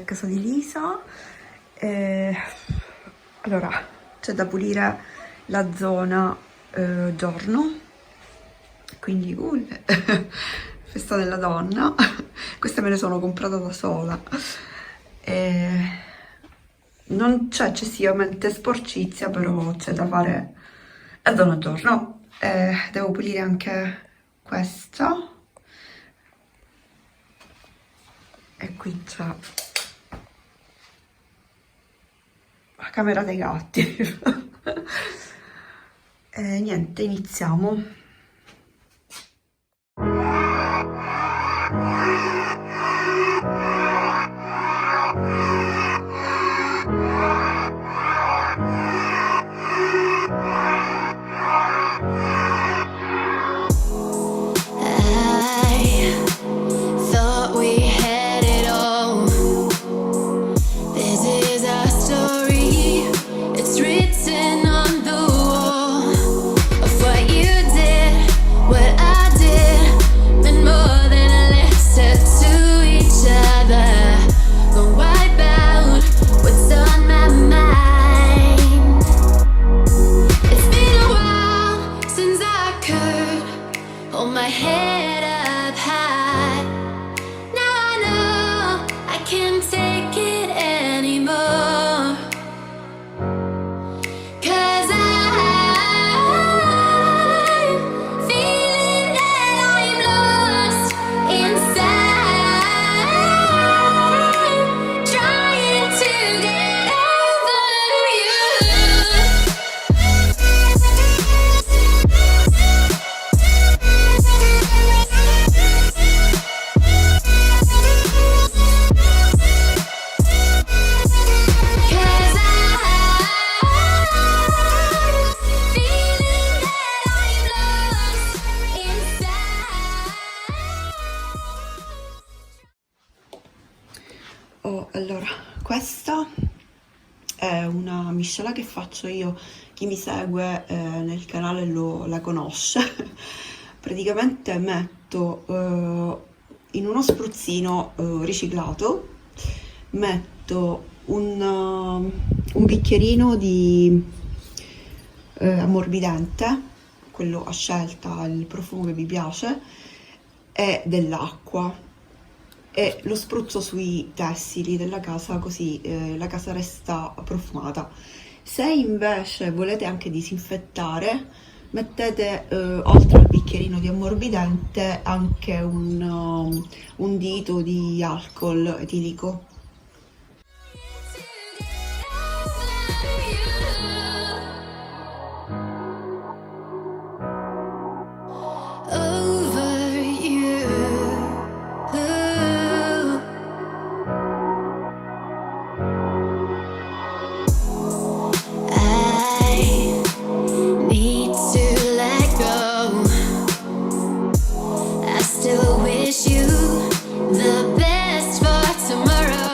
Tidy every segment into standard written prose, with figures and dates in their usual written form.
casa di Lisa. Allora, c'è da pulire la zona giorno, quindi festa della donna. Queste me le sono comprate da sola. Non c'è eccessivamente sporcizia, però c'è da fare la zona giorno. Devo pulire anche questa. E qui c'è la camera dei gatti. E niente, iniziamo. Allora, questa è una miscela che faccio io. Chi mi segue nel canale la conosce. Praticamente metto in uno spruzzino riciclato, metto un bicchierino di ammorbidente, quello a scelta, il profumo che vi piace, e dell'acqua, e lo spruzzo sui tessili della casa, così la casa resta profumata. Se invece volete anche disinfettare, mettete oltre al bicchierino di ammorbidente anche un dito di alcol etilico. Still wish you the best for tomorrow.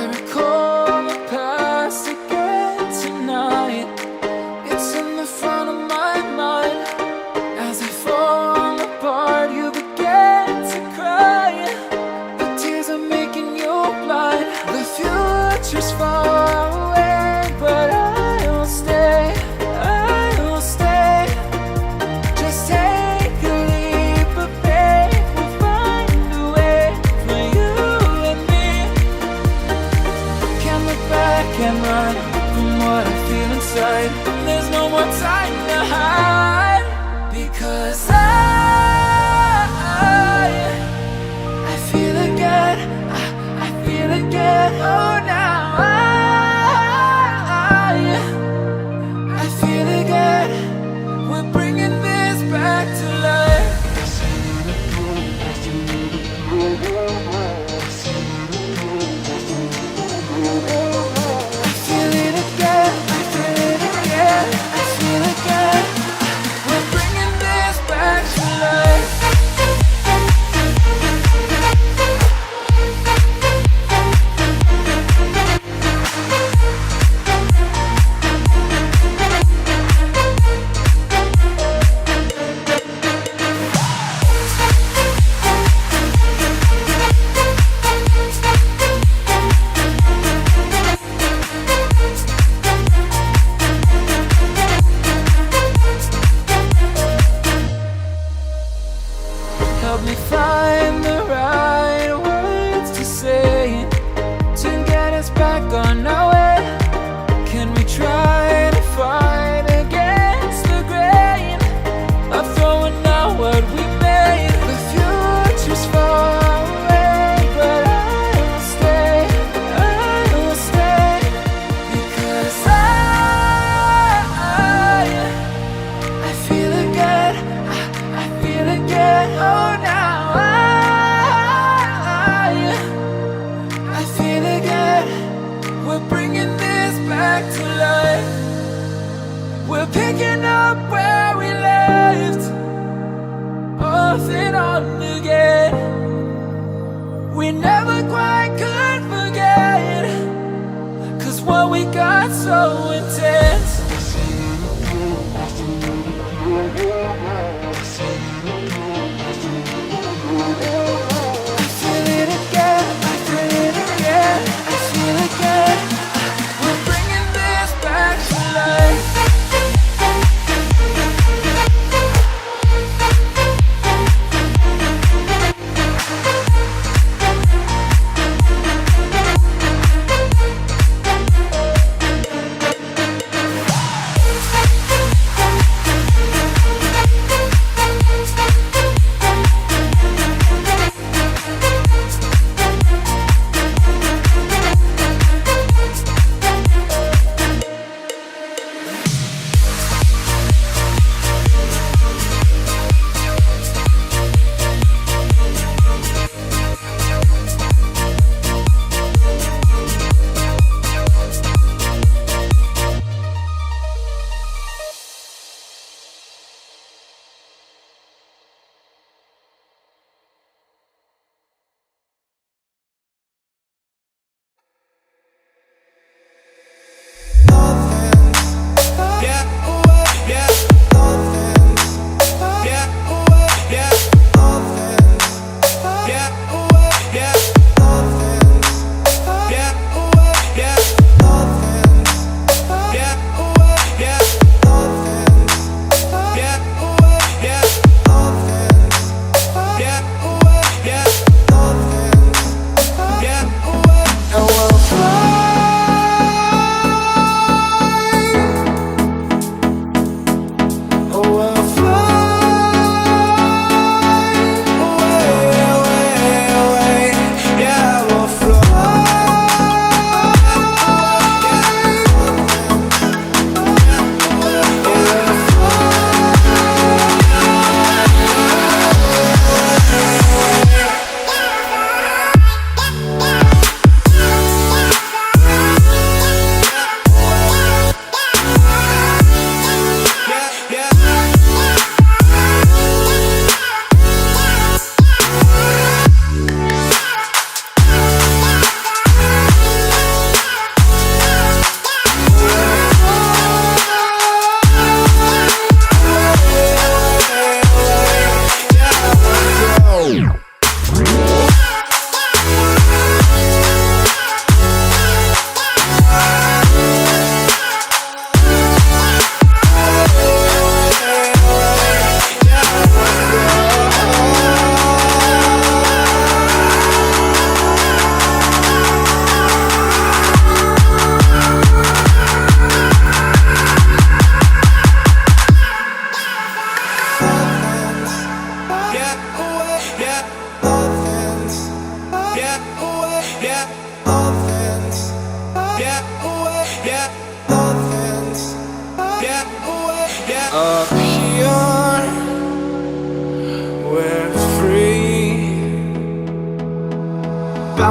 I recall the past again tonight. It's in the front of my mind. As I fall apart, you begin to cry. The tears are making you blind. The future's far away, but I'll stay, I'll stay. Just take a leap, but babe, we'll find a way for you and me. Can't look back and run from what I feel inside. There's no more time to hide, because I feel again, I feel again. Oh, now I feel again. We're bringing this back to life. I feel it again, I feel it again, I feel again. We're bringing this back to life. Help me find the right words to say to get us back on our way. Can we try to fight against the grain of throwing out what we made? The future's far away, but I'll stay, I'll stay. Because I feel again, I feel again. Oh, now I feel again. We're bringing this back to life. We're picking up where we left off and on again. We never quite could forget, 'cause what we got so intense. I feel it again, I feel it again, I feel again. We're bringing this back to life.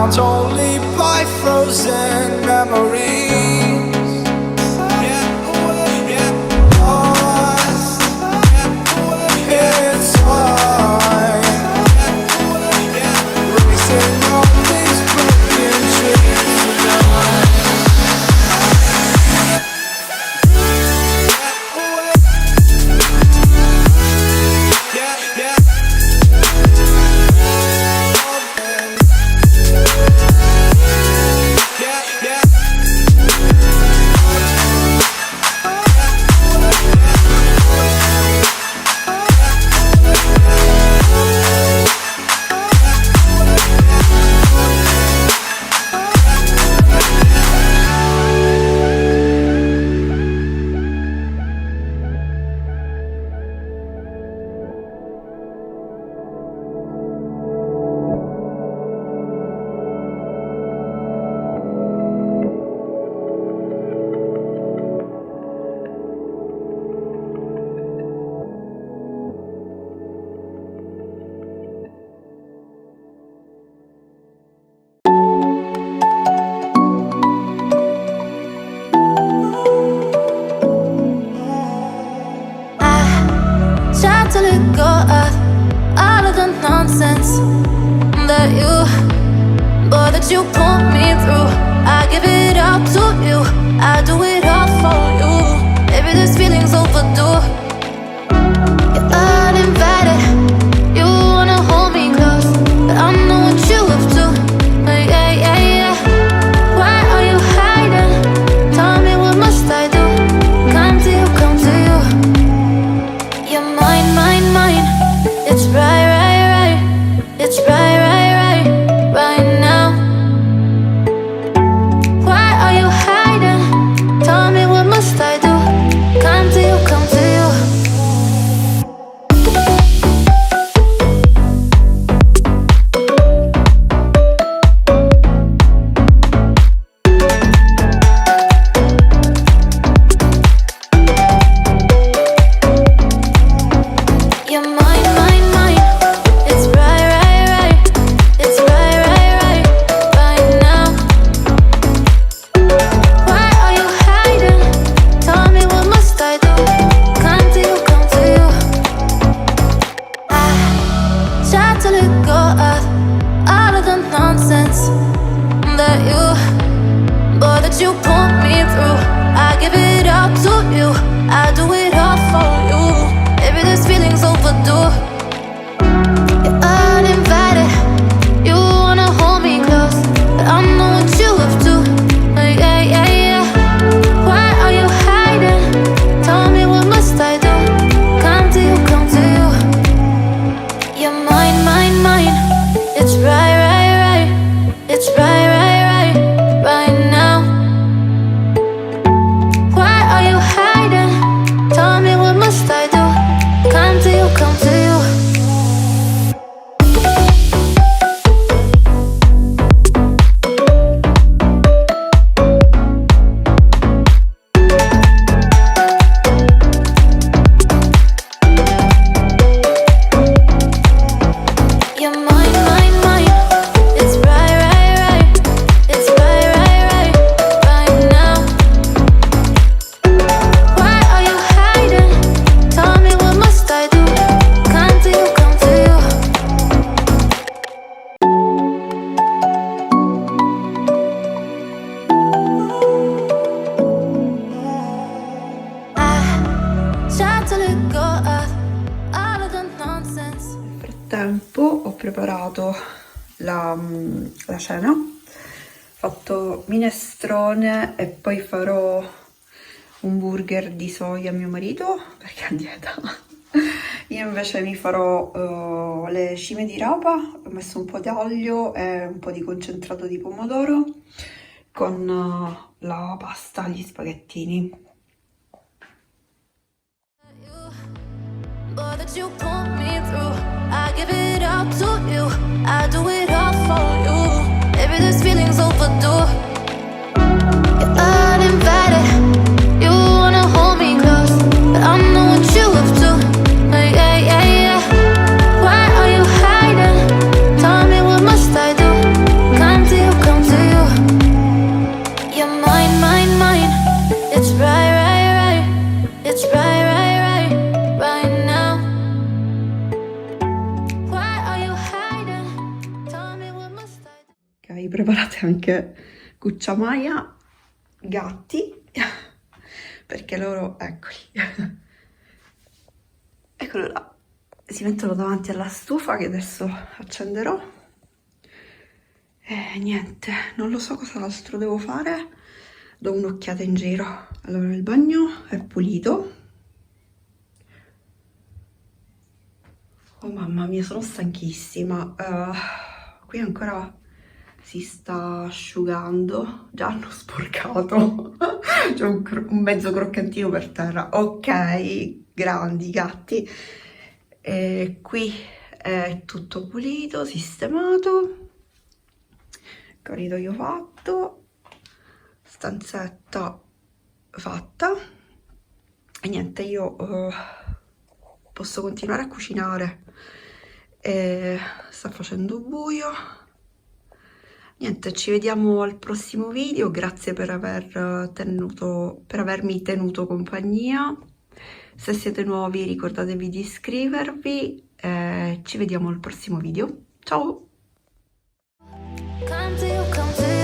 bound only by frozen memories. Lost in time, racing on these broken dreams tonight. Tried to let go of all of the nonsense that you pulled me through. I give it all to you, I do it all for you. Maybe this feeling's overdue. You're uninvited, you wanna hold me close, but I know what you up to. Yeah, yeah, yeah. Why are you hiding? Tell me, what must I do? Come to you, come to you. You're mine, mine, mine. It's right, right, right. It's right, right, right, right now. Why are you hiding? Tell me, what must I do? Come to you, come to you. You're mine, mine, mine. It's right, right, right. It's right, right, right, right now. Why are you hiding? Tell me, what must I do? Come to you, come to you. I tried to let go of all of the nonsense that you pulled me through. I give it all to you, I do it all for you. Maybe this feeling's overdue. You're uninvited, you wanna hold me close, but I know what you up to. Yeah, yeah, yeah. Why are you hiding? Tell me, what must I do? Come to you, come to you. You're mine, mine, mine. It's right, right, right. It's right, right, right, right now. Why are you hiding? Tell me, what must I do? Come to you, come to you. You're mine, mine, mine. It's right, right, right. It's right, right, right, right now. Why are you hiding? Tell me, what must I do? Come to you, come to you. I tried to let go of all of the nonsense. Nel frattempo ho preparato la cena, ho fatto minestrone e poi farò un burger di soia a mio marito perché è a dieta. Io invece mi farò le cime di rapa, ho messo un po' di aglio e un po' di concentrato di pomodoro con la pasta, gli spaghettini. Boy, that you pulled me through. I give it all to you, I do it all for you. Maybe this feeling's overdue. You're uninvited, you wanna hold me close, but I know what you up to. Yeah, yeah, yeah. Why are you hiding? Tell me, what must I do? Come to you, anche Cuccia Maya, gatti, perché loro, eccoli, eccolo là, si mettono davanti alla stufa che adesso accenderò. E niente, non lo so cos'altro devo fare, do un'occhiata in giro. Allora, il bagno è pulito. Oh mamma mia, sono stanchissima. Qui ancora si sta asciugando, già hanno sporcato. C'è un mezzo croccantino per terra. Ok, grandi gatti. E qui è tutto pulito, sistemato. Corridoio fatto, stanzetta fatta. E niente, io posso continuare a cucinare. Sta facendo buio. Niente, ci vediamo al prossimo video. Grazie per avermi tenuto compagnia. Se siete nuovi ricordatevi di iscrivervi. Ci vediamo al prossimo video. Ciao! Come to you, come to you.